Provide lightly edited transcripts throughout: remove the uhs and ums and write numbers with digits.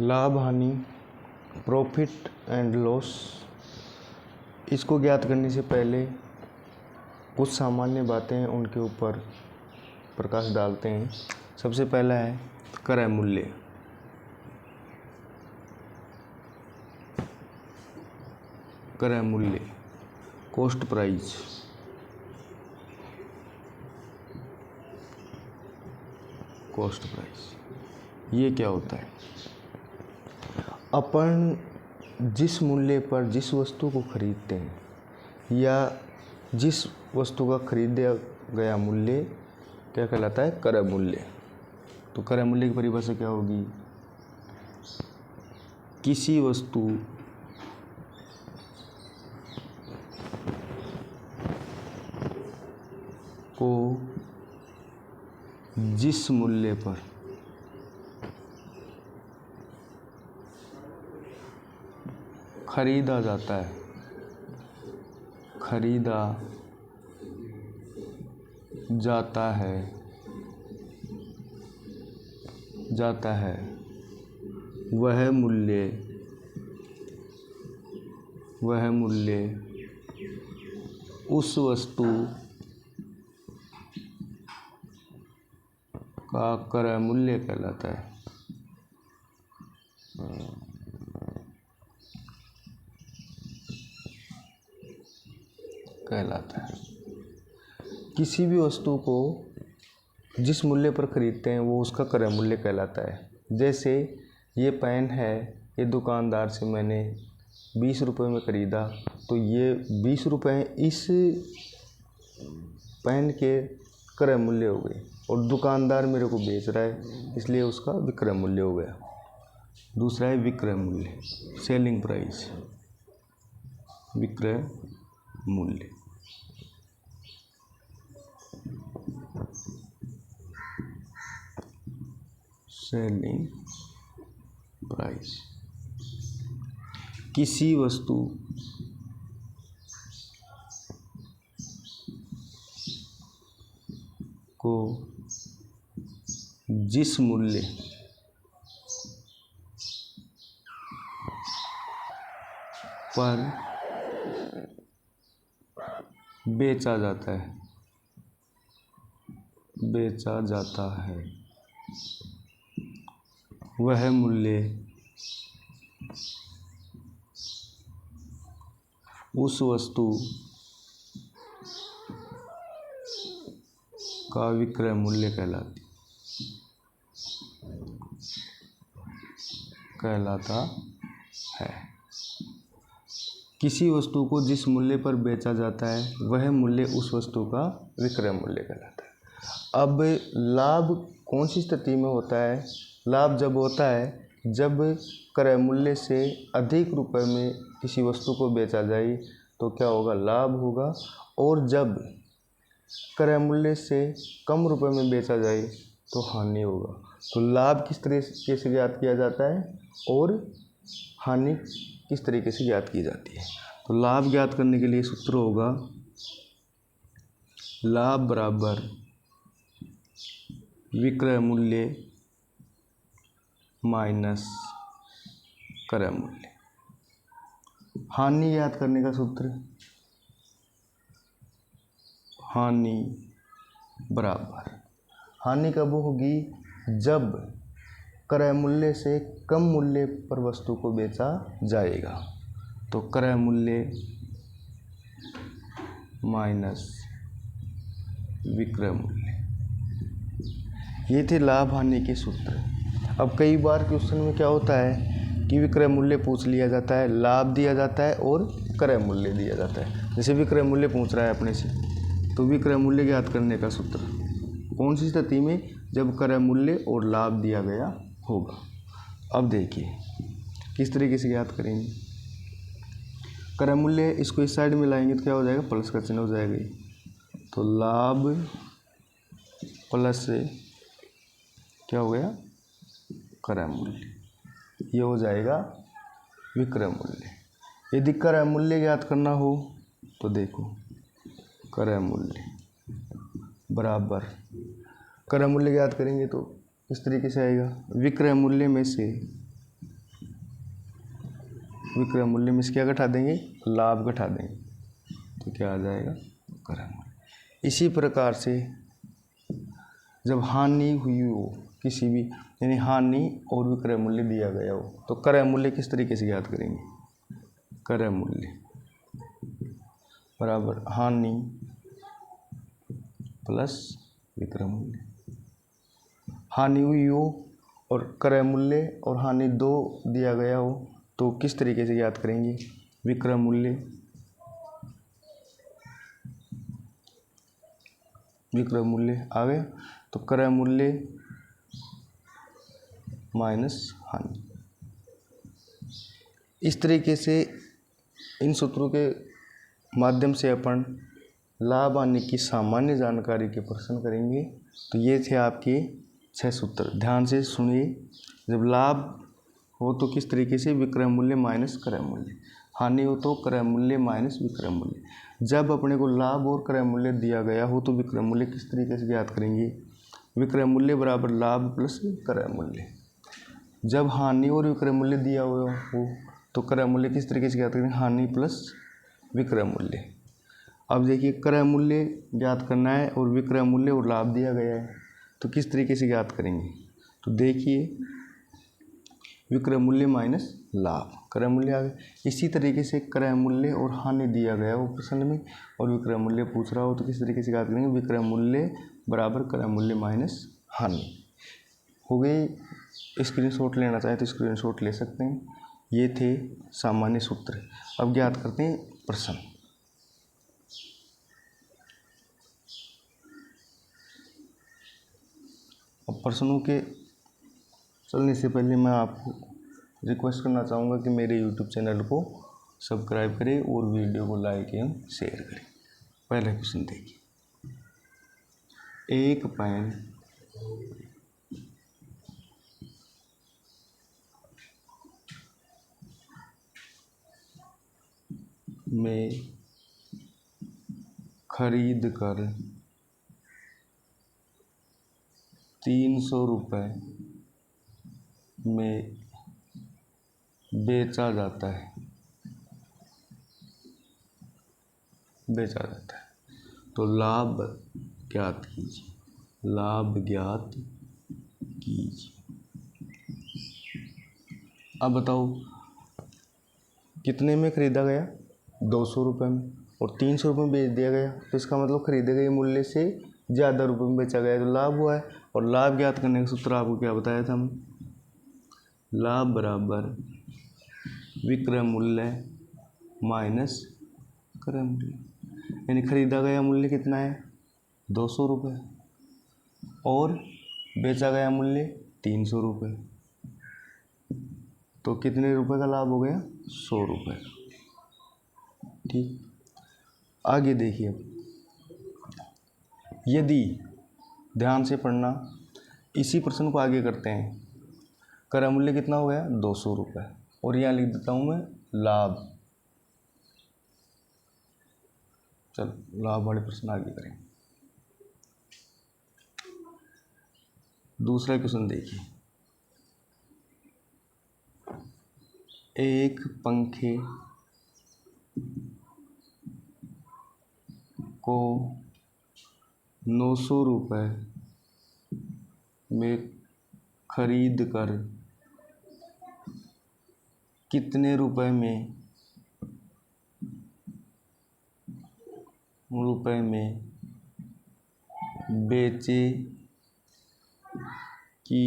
लाभ हानि, profit and loss, इसको ज्ञात करने से पहले कुछ सामान्य बातें हैं उनके ऊपर प्रकाश डालते हैं। सबसे पहला है क्रय मूल्य। क्रय मूल्य, कॉस्ट प्राइस। कॉस्ट प्राइस ये क्या होता है? अपन जिस मूल्य पर जिस वस्तु को खरीदते हैं या जिस वस्तु का खरीदा गया मूल्य क्या कहलाता है? क्रय मूल्य। तो क्रय मूल्य की परिभाषा क्या होगी? किसी वस्तु को जिस मूल्य पर खरीदा जाता है, खरीदा जाता है वह मूल्य उस वस्तु का क्रय मूल्य कहलाता है। किसी भी वस्तु को जिस मूल्य पर खरीदते हैं वो उसका क्रय मूल्य कहलाता है। जैसे ये पेन है, ये दुकानदार से मैंने 20 रुपये में ख़रीदा, तो ये 20 रुपये इस पेन के क्रय मूल्य हो गए और दुकानदार मेरे को बेच रहा है इसलिए उसका विक्रय मूल्य हो गया। दूसरा है विक्रय मूल्य, सेलिंग प्राइस। विक्रय मूल्य, सेलिंग प्राइस। किसी वस्तु को जिस मूल्य पर बेचा जाता है वह मूल्य उस वस्तु का विक्रय मूल्य कहलाता है। किसी वस्तु को जिस मूल्य पर बेचा जाता है वह मूल्य उस वस्तु का विक्रय मूल्य कहलाता है। अब लाभ कौन सी स्थिति में होता है? लाभ जब होता है जब क्रय मूल्य से अधिक रुपए में किसी वस्तु को बेचा जाए तो क्या होगा? लाभ होगा। और जब क्रय मूल्य से कम रुपए में बेचा जाए तो हानि होगा। तो लाभ किस तरीके से ज्ञात किया जाता है और हानि किस तरीके से ज्ञात की जाती है? तो लाभ ज्ञात करने के लिए सूत्र होगा लाभ बराबर विक्रय मूल्य माइनस क्रय मूल्य। हानि ज्ञात करने का सूत्र हानि बराबर, हानि कब होगी? जब क्रय मूल्य से कम मूल्य पर वस्तु को बेचा जाएगा। तो क्रय मूल्य माइनस विक्रय मूल्य, ये थे लाभ हानि के सूत्र। अब कई बार क्वेश्चन में क्या होता है कि विक्रय मूल्य पूछ लिया जाता है, लाभ दिया जाता है और क्रय मूल्य दिया जाता है। जैसे विक्रय मूल्य पूछ रहा है अपने से, तो विक्रय मूल्य ज्ञात करने का सूत्र कौन सी स्थिति में? जब क्रय मूल्य और लाभ दिया गया होगा। अब देखिए किस तरीके से ज्ञात करेंगे। क्रय मूल्य इसको इस साइड में लाएंगे तो क्या हो जाएगा? प्लस का चिन्ह हो जाएगा। तो लाभ प्लस से क्या हो गया? क्रय मूल्य, ये हो जाएगा विक्रय मूल्य। यदि क्रय मूल्य ज्ञात करना हो तो देखो क्रय मूल्य बराबर, क्रय मूल्य ज्ञात करेंगे तो इस तरीके से आएगा। विक्रय मूल्य में से विक्रय मूल्य में से क्या घटा देंगे, लाभ घटा देंगे, तो क्या आ जाएगा, क्रय मूल्य। इसी प्रकार से जब हानि हुई हो किसी भी, यानी हानि और विक्रय मूल्य दिया गया हो, तो क्रय मूल्य किस तरीके से ज्ञात करेंगे, क्रय मूल्य बराबर हानि प्लस विक्रय मूल्य। हानि हुई हो और क्रय मूल्य और हानि दो दिया गया हो, तो किस तरीके से ज्ञात करेंगे, विक्रय मूल्य आ गया, तो क्रय मूल्य माइनस हानि। इस तरीके से इन सूत्रों के माध्यम से अपन लाभ हानि की सामान्य जानकारी के प्रश्न करेंगे। तो ये थे आपके 6 सूत्र, ध्यान से सुनिए। जब लाभ हो तो किस तरीके से, विक्रय मूल्य माइनस क्रय मूल्य। हानि हो तो क्रय मूल्य माइनस विक्रय मूल्य। जब अपने को लाभ और क्रय मूल्य दिया गया हो तो विक्रय मूल्य किस तरीके से ज्ञात करेंगे, विक्रय मूल्य बराबर लाभ प्लस क्रय मूल्य। जब हानि और विक्रय मूल्य दिया हुआ हो तो क्रय मूल्य किस तरीके से ज्ञात करेंगे, हानि प्लस विक्रय मूल्य। अब देखिए क्रय मूल्य ज्ञात करना है और विक्रय मूल्य और लाभ दिया गया है, तो किस तरीके से ज्ञात करेंगे, तो देखिए विक्रय मूल्य माइनस लाभ, क्रय मूल्य आ गया। इसी तरीके से क्रय मूल्य और हानि दिया गया हो प्रश्न में और विक्रय मूल्य पूछ रहा हो तो किस तरीके से ज्ञात करेंगे, विक्रय मूल्य बराबर क्रय मूल्य माइनस हानि। हो गई। स्क्रीनशॉट लेना चाहे तो स्क्रीनशॉट ले सकते हैं। ये थे सामान्य सूत्र। अब ज्ञात करते हैं प्रश्न। अब प्रश्नों के चलने से पहले मैं आपको रिक्वेस्ट करना चाहूँगा कि मेरे यूट्यूब चैनल को सब्सक्राइब करें और वीडियो को लाइक एवं शेयर करें। पहला क्वेश्चन देखिए, एक पेन में खरीद कर 300 रुपये में बेचा जाता है, तो लाभ ज्ञात कीजिए, लाभ ज्ञात कीजिए। अब बताओ कितने में खरीदा गया, 200 रुपये में, और 300 रुपये में बेच दिया गया, तो इसका मतलब खरीदे गए मूल्य से ज़्यादा रुपये में बेचा गया, तो लाभ हुआ है। और लाभ ज्ञात करने का सूत्र आपको क्या बताया था हमने, लाभ बराबर विक्रय मूल्य माइनस क्रय मूल्य। यानी खरीदा गया मूल्य कितना है, 200 रुपये, और बेचा गया मूल्य 300 रुपये, तो कितने रुपए का लाभ हो गया, 100 रुपये। ठीक, आगे देखिए। यदि ध्यान से पढ़ना, इसी प्रश्न को आगे करते हैं। क्रय मूल्य कितना हो गया, 200 रुपये, और यहाँ लिख देता हूँ मैं लाभ। चलो लाभ वाले प्रश्न आगे करें। दूसरा क्वेश्चन देखिए, एक पंखे को 900 रुपये में खरीद कर कितने रुपए में बेचे कि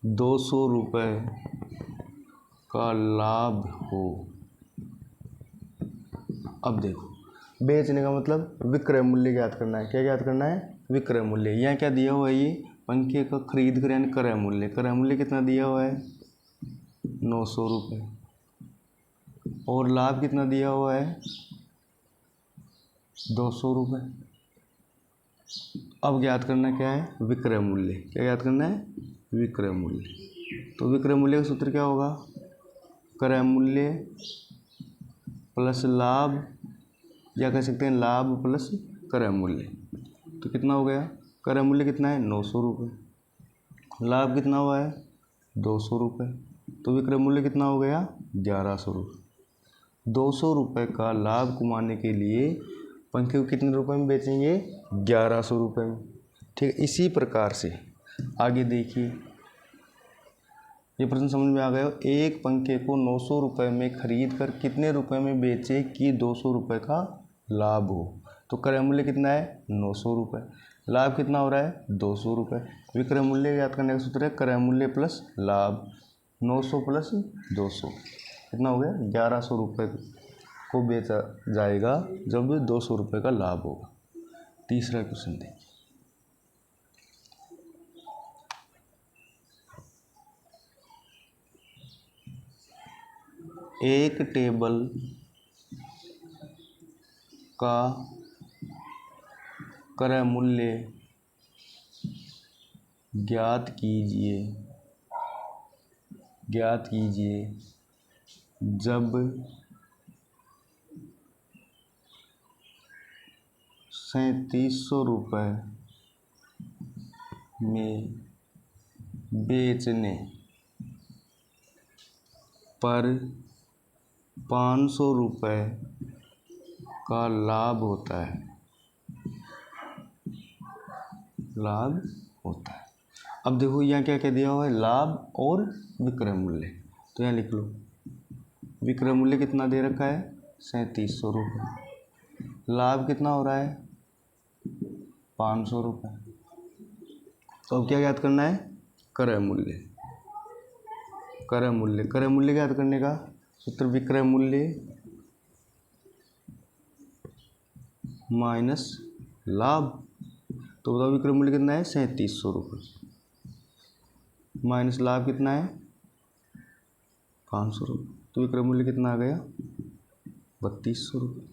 200 रुपये का लाभ हो। अब देखो, बेचने का मतलब विक्रय मूल्य ज्ञात करना है। क्या ज्ञात करना है, विक्रय मूल्य। यहाँ क्या दिया हुआ है, ये पंखे का खरीद कर यानी क्रय मूल्य। क्रय मूल्य कितना दिया हुआ है, 900 रुपये, और लाभ कितना दिया हुआ है, 200 रुपये। अब ज्ञात करना क्या है, विक्रय मूल्य। क्या ज्ञात करना है, विक्रय मूल्य। तो विक्रय मूल्य का सूत्र क्या होगा, क्रय मूल्य प्लस लाभ, या कह सकते हैं लाभ प्लस क्रय मूल्य। तो कितना हो गया, क्रय मूल्य कितना है, 900 रुपये, लाभ कितना हुआ है, 200 रुपये। तो विक्रय मूल्य कितना हो गया 1100 रुपये। 200 रुपये का लाभ कमाने के लिए पंखे को कितने रुपए में बेचेंगे 1100 रुपये में। ठीक है, इसी प्रकार से आगे देखिए, ये प्रश्न समझ में आ गया। एक पंखे को 900 रुपये में खरीद कर कितने रुपए में बेचे कि 200 रुपये का लाभ हो। तो क्रय मूल्य कितना है 900 रुपये, लाभ कितना हो रहा है 200 रुपये। विक्रय मूल्य याद करने का सूत्र है क्रय मूल्य प्लस लाभ, 900 प्लस 200 कितना हो गया 1100 रुपये को बेचा जाएगा जब 200 रुपये का लाभ होगा। तीसरा क्वेश्चन देखिए, एक टेबल का क्रय मूल्य ज्ञात कीजिए जब 3700 रुपये में बेचने पर 500 रुपये का लाभ होता है। अब देखो यहाँ क्या क्या दिया हुआ है, लाभ और विक्रय मूल्य। तो यहाँ लिख लो, विक्रय मूल्य कितना दे रखा है 3700 रुपये, लाभ कितना हो रहा है 500 रुपये। तो अब क्या याद करना है क्रय मूल्य। क्रय मूल्य याद करने का सूत्र विक्रय मूल्य माइनस लाभ। तो बताओ विक्रय मूल्य कितना है 3700 रुपये माइनस लाभ कितना है 500 रुपये। तो विक्रय मूल्य कितना आ गया 3200 रुपये।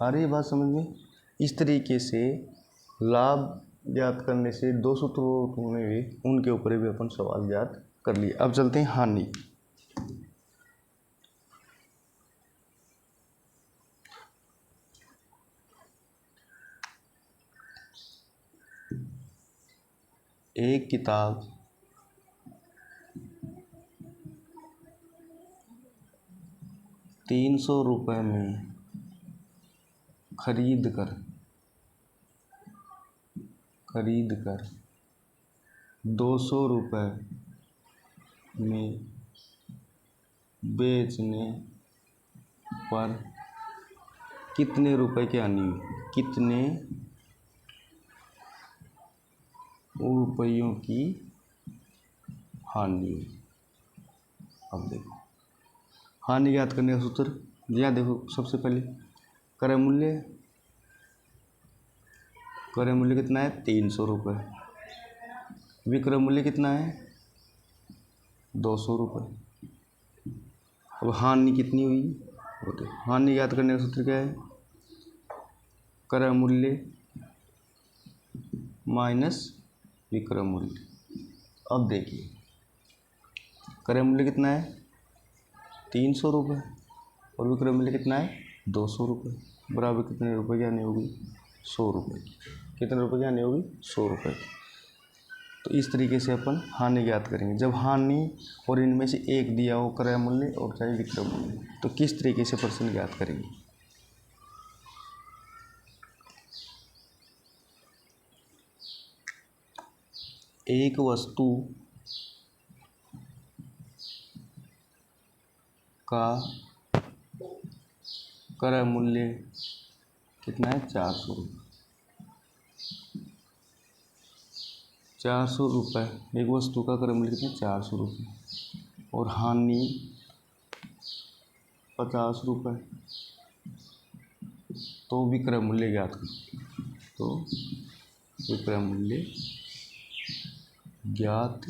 आ रही है बात समझ में। इस तरीके से लाभ ज्ञात करने से 2 सूत्रों में भी उनके ऊपर भी अपन सवाल ज्ञात कर लिए। अब चलते हैं हानि। एक किताब ₹300 में खरीद कर 200 रुपये में बेचने पर कितने रुपए की हानि हुई, कितने रुपयों की हानि हुई। अब देखो हानि याद करने का सूत्र, यहाँ देखो सबसे पहले क्रय मूल्य कितना है 300 रुपये, विक्रय मूल्य कितना है 200 रुपये। अब हानि कितनी हुई, तो हानि याद करने का सूत्र क्या है क्रय मूल्य माइनस विक्रय मूल्य। अब देखिए क्रय मूल्य कितना है 300 रुपये और विक्रय मूल्य कितना है 200 रुपये, बराबर कितने रुपए की हानि होगी 100 रुपये की। कितने रुपए की हानि होगी 100 रुपये की। तो इस तरीके से अपन हानि ज्ञात करेंगे। जब हानि और इनमें से एक दिया हो क्रय मूल्य और चाहे विक्रय मूल्य, तो किस तरीके से प्रश्न ज्ञात करेंगे। एक वस्तु का क्रय मूल्य कितना है 400 रुपये। 400 रुपये, एक वस्तु का क्रय मूल्य कितना 400 रुपये और हानि 50 रुपये। तो विक्रय मूल्य ज्ञात करो। तो विक्रय मूल्य ज्ञात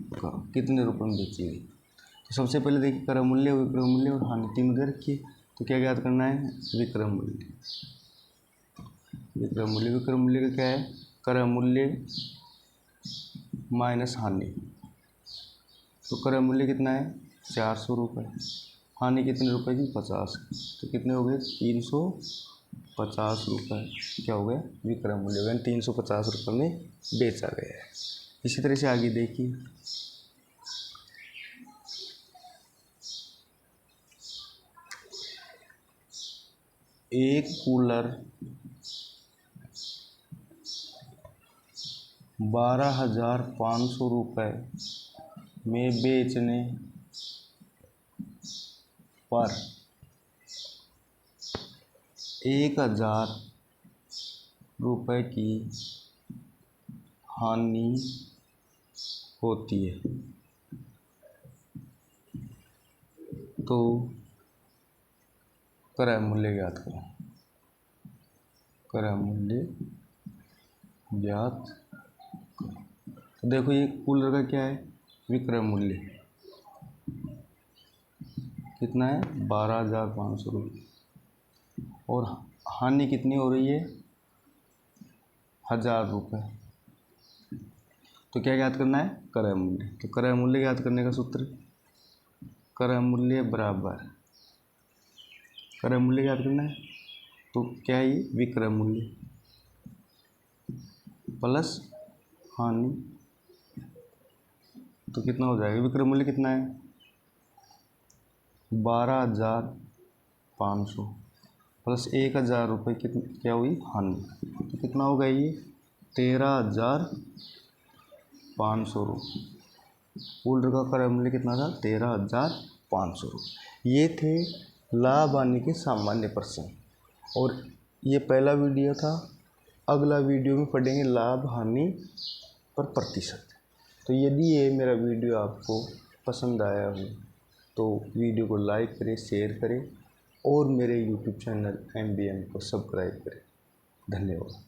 करो कितने रुपये में बेची गई। तो सबसे पहले देखिए क्रय मूल्य, विक्रय मूल्य और हानि तीनों दे रखिए। तो क्या ज्ञात करना है विक्रय मूल्य। विक्रय मूल्य का क्या है क्रय मूल्य माइनस हानि। तो क्रय मूल्य कितना है 400 रुपये, हानि कितने रुपए की 50। तो कितने हो गए 350 रुपये क्या हो गया विक्रय मूल्य, यानी 350 रुपये में बेचा गया है। इसी तरह से आगे देखिए एक कूलर 12,500 रुपये में बेचने पर 1,000 रुपये की हानि होती है तो क्रय मूल्य ज्ञात करें। क्रय मूल्य ज्ञात। तो देखो ये कूलर का क्या है, विक्रय मूल्य कितना है, 12,500 रुपये, और हानि कितनी हो रही है, 1,000 रुपये। तो क्या ज्ञात करना है, क्रय मूल्य। तो क्रय मूल्य ज्ञात करने का सूत्र, क्रय मूल्य बराबर, क्रय मूल्य ज्ञात करना है तो क्या है, ये विक्रय मूल्य प्लस हानि। तो कितना हो जाएगा, विक्रय मूल्य कितना है, 12,500 प्लस 1,000 रुपये क्या हुई, हानि। तो कितना होगा ये, 13,500 रुपये। कूलर का क्रय मूल्य कितना था, 13,500 रुपये। ये थे लाभ हानि के सामान्य प्रश्न, और ये पहला वीडियो था। अगला वीडियो में पढ़ेंगे लाभ हानि पर प्रतिशत। तो यदि ये मेरा वीडियो आपको पसंद आया हो तो वीडियो को लाइक करें, शेयर करें और मेरे यूट्यूब चैनल MBM को सब्सक्राइब करें। धन्यवाद।